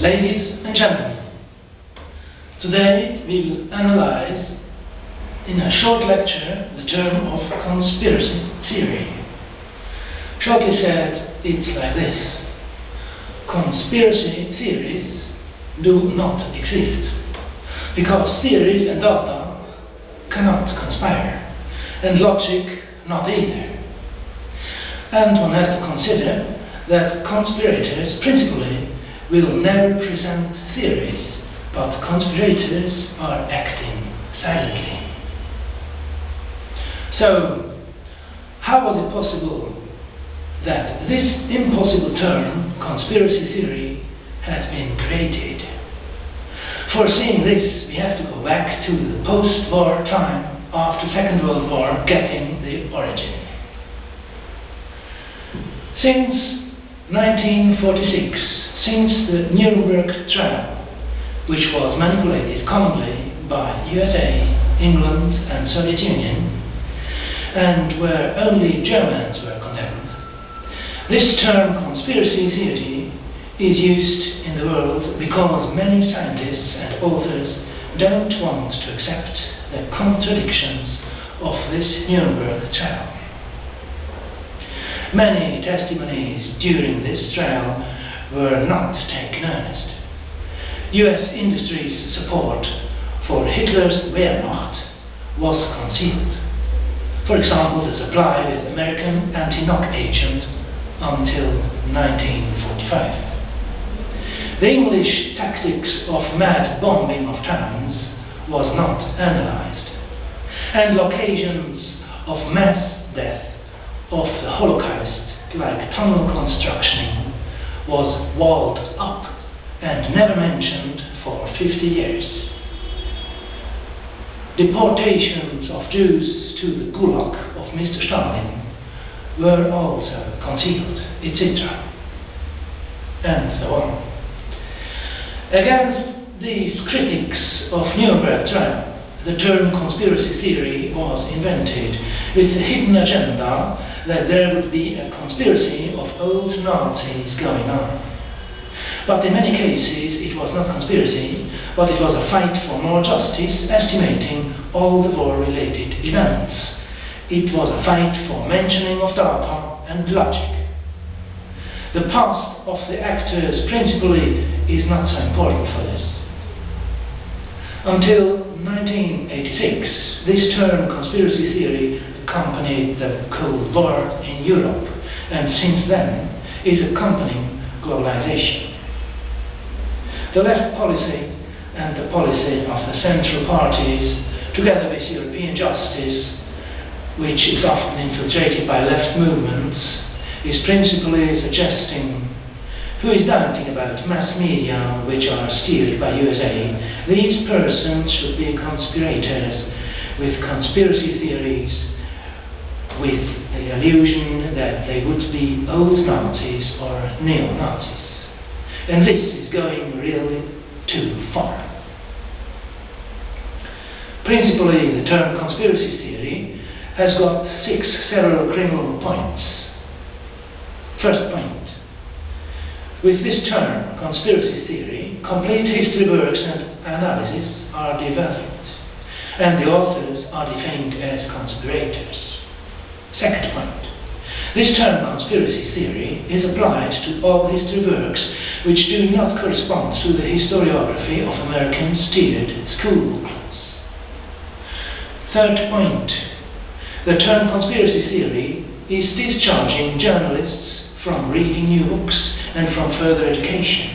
Ladies and gentlemen, today we will analyze in a short lecture the term of conspiracy theory. Shortly said, it's like this: conspiracy theories do not exist, because theories and data cannot conspire, and logic not either. And one has to consider that conspirators principally will never present theories, but conspirators are acting silently. So, how was it possible that this impossible term, conspiracy theory, has been created? For seeing this, we have to go back to the post-war time, after Second World War, getting the origin. Since 1946, since the Nuremberg trial, which was manipulated commonly by USA, England and Soviet Union, and where only Germans were condemned, this term conspiracy theory is used in the world because many scientists and authors don't want to accept the contradictions of this Nuremberg trial. Many testimonies during this trial were not taken earnest. US industry's support for Hitler's Wehrmacht was concealed. For example, the supply with American anti-knock agent until 1945. The English tactics of mad bombing of towns was not analyzed, and occasions of mass death of the Holocaust, like tunnel construction, was walled up and never mentioned for 50 years. Deportations of Jews to the Gulag of Mr. Stalin were also concealed, etc. And so on. Against these critics of Nuremberg trial, the term conspiracy theory was invented with the hidden agenda that there would be a conspiracy of old Nazis going on. But in many cases it was not conspiracy, but it was a fight for more justice, estimating all the war-related events. It was a fight for mentioning of data and logic. The past of the actors principally is not so important for this. Until 1986, this term conspiracy theory accompanied the Cold War in Europe, and since then is accompanying globalization. The left policy and the policy of the central parties, together with European justice, which is often infiltrated by left movements, is principally suggesting who is doubting about mass media which are steered by USA. These persons should be conspirators with conspiracy theories, with the illusion that they would be old Nazis or neo-Nazis. And this is going really too far. Principally, the term conspiracy theory has got 6 several criminal points. First point: with this term, conspiracy theory, complete history works and analysis are developed, and the authors are defamed as conspirators. Second point: this term conspiracy theory is applied to all history works which do not correspond to the historiography of American steered school booklets. Third point: the term conspiracy theory is discharging journalists from reading new books and from further education,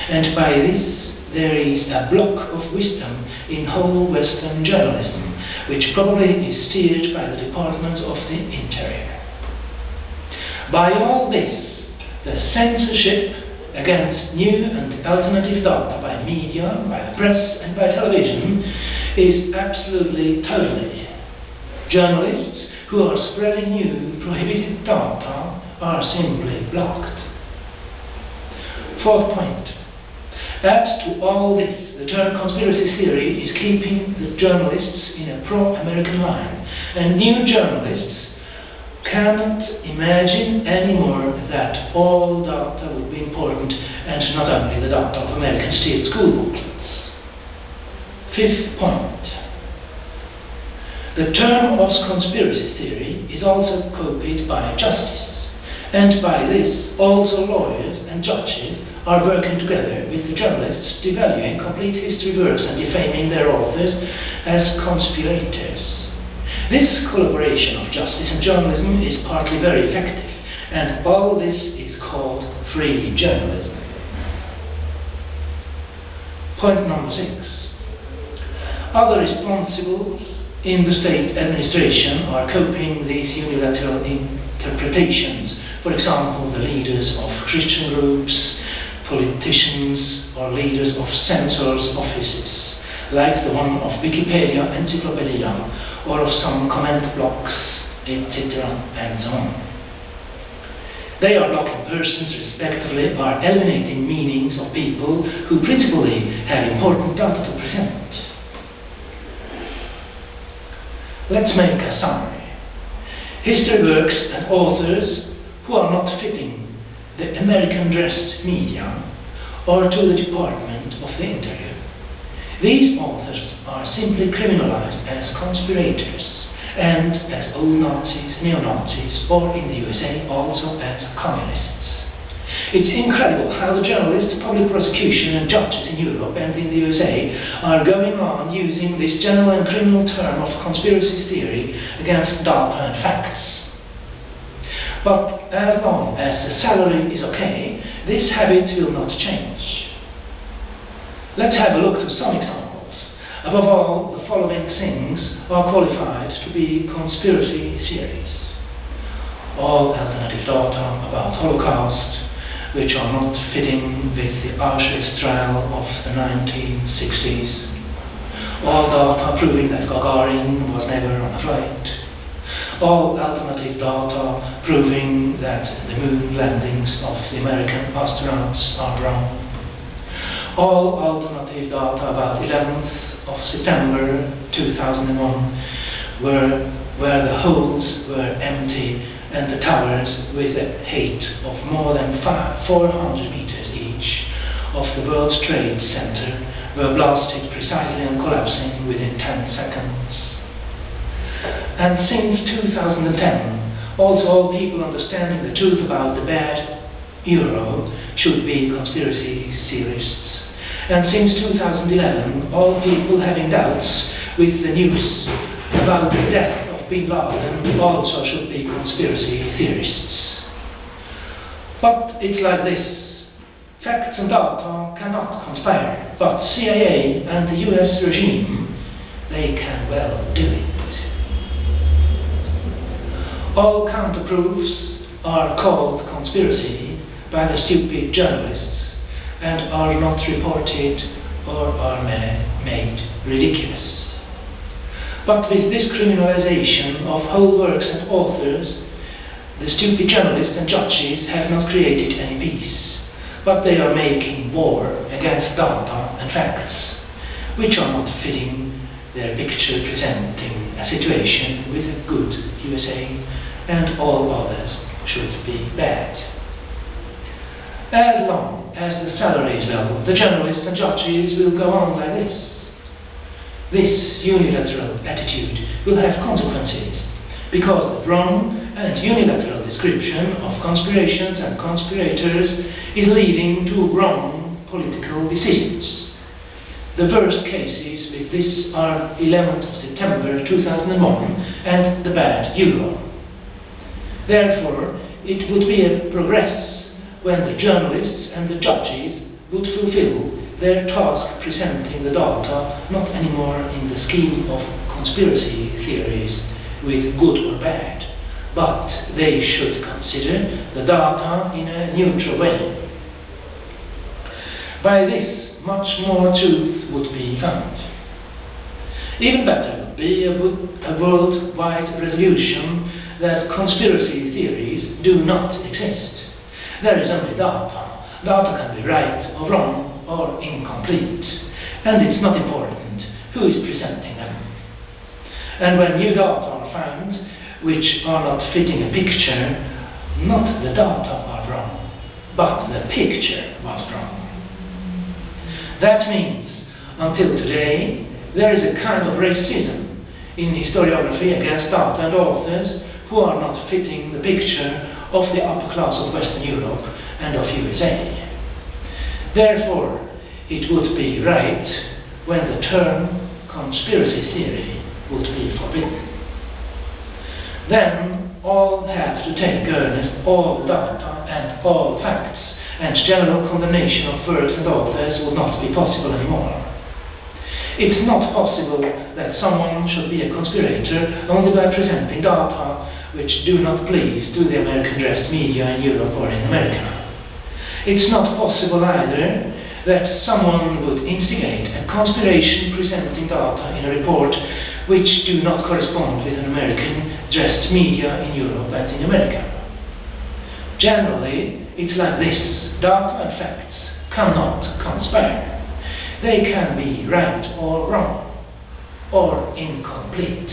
and by this there is a block of wisdom in whole Western journalism, which probably is steered by the Department of the Interior. By all this, the censorship against new and alternative data by media, by the press and by television is absolutely totally. Journalists who are spreading new prohibited data are simply blocked. Fourth point: as to all this, the term conspiracy theory is keeping the journalists in a pro-American line, and new journalists cannot imagine anymore that all data would be important, and not only the data of American state school booklets. Fifth point. The term of conspiracy theory is also copied by justices, and by this also lawyers and judges are working together with the journalists, devaluing complete history works and defaming their authors as conspirators. This collaboration of justice and journalism is partly very effective, and all this is called free journalism. Point number 6. Other responsibles in the state administration are copying these unilateral interpretations. For example, the leaders of Christian groups, politicians, or leaders of censors' offices, like the one of Wikipedia Encyclopedia, or of some comment blocks, etc., and so on. They are blocking persons, respectively, or eliminating meanings of people who principally have important data to present. Let's make a summary. History works and authors who are not fitting the American dressed media or to the Department of the Interior. These authors are simply criminalized as conspirators and as old Nazis, neo-Nazis, or in the USA also as communists. It's incredible how the journalists, public prosecution and judges in Europe and in the USA are going on using this general and criminal term of conspiracy theory against data and facts. But as long as the salary is okay, this habit will not change. Let's have a look at some examples. Above all, the following things are qualified to be conspiracy theories. All alternative data about Holocaust, which are not fitting with the Auschwitz trial of the 1960s. All data proving that Gagarin was never on a flight. All alternative data proving that the moon landings of the American astronauts are wrong. All alternative data about 11th of September 2001 where the holes were empty and the towers with a height of more than 400 meters each of the World Trade Center were blasted precisely and collapsing within 10 seconds. And since 2010, also all people understanding the truth about the bad euro should be conspiracy theorists. And since 2011, all people having doubts with the news about the death of Bin Laden also should be conspiracy theorists. But it's like this. Facts and data cannot conspire, but CIA and the US regime, they can well do it. All counterproofs are called conspiracy by the stupid journalists and are not reported or are made ridiculous. But with this criminalization of whole works and authors, the stupid journalists and judges have not created any peace, but they are making war against data and facts, which are not fitting their picture presenting a situation with a good USA and all others should be bad. As long as the salary is low, the journalists and judges will go on like this. This unilateral attitude will have consequences, because the wrong and unilateral description of conspirations and conspirators is leading to wrong political decisions. The worst cases with this are 11th of September 2001 and the bad euro. Therefore, it would be a progress when the journalists and the judges would fulfill their task presenting the data not anymore in the scheme of conspiracy theories with good or bad, but they should consider the data in a neutral way. By this, much more truth would be found. Even better would be a worldwide resolution that conspiracy theories do not exist. There is only data. Data can be right or wrong or incomplete, and it's not important who is presenting them. And when new data are found which are not fitting a picture, not the data are wrong, but the picture was wrong. That means, until today, there is a kind of racism in historiography against data and authors who are not fitting the picture of the upper class of Western Europe and of USA. Therefore, it would be right when the term conspiracy theory would be forbidden. Then all have to take earnest all data and all facts, and general condemnation of works and authors would not be possible anymore. It's not possible that someone should be a conspirator only by presenting data which do not please to the American-dressed media in Europe or in America. It's not possible either that someone would instigate a conspiration presenting data in a report which do not correspond with an American-dressed media in Europe and in America. Generally, it's like this: data and facts cannot conspire. They can be right or wrong, or incomplete.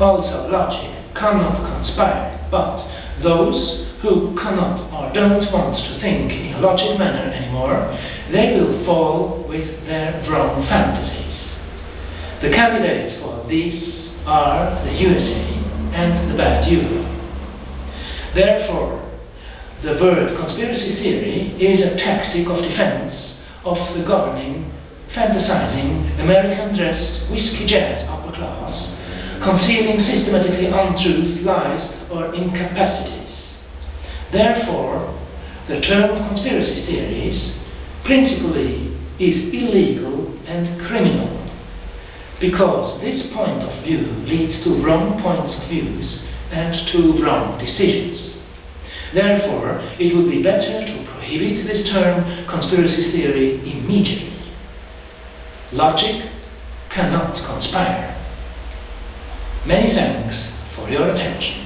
Also, logic cannot conspire, but those who cannot or don't want to think in a logic manner anymore, they will fall with their wrong fantasies. The candidates for these are the USA and the bad Europe. Therefore, the word conspiracy theory is a tactic of defense of the governing, fantasizing, American-dressed, whiskey-jazz upper class, concealing systematically untruths, lies, or incapacities. Therefore, the term conspiracy theories principally is illegal and criminal, because this point of view leads to wrong points of views and to wrong decisions. Therefore, it would be better to prohibit this term conspiracy theory immediately. Logic cannot conspire. Many thanks for your attention.